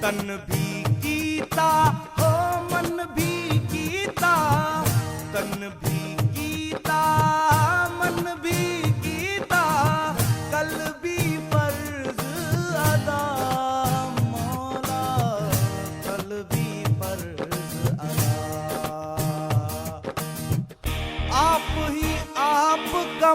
तन भी कीता हो मन भी कीता, तन भी कीता मन भी कीता, कल भी फर्ज अदा मौला, कल भी फर्ज अदा। आप ही आप का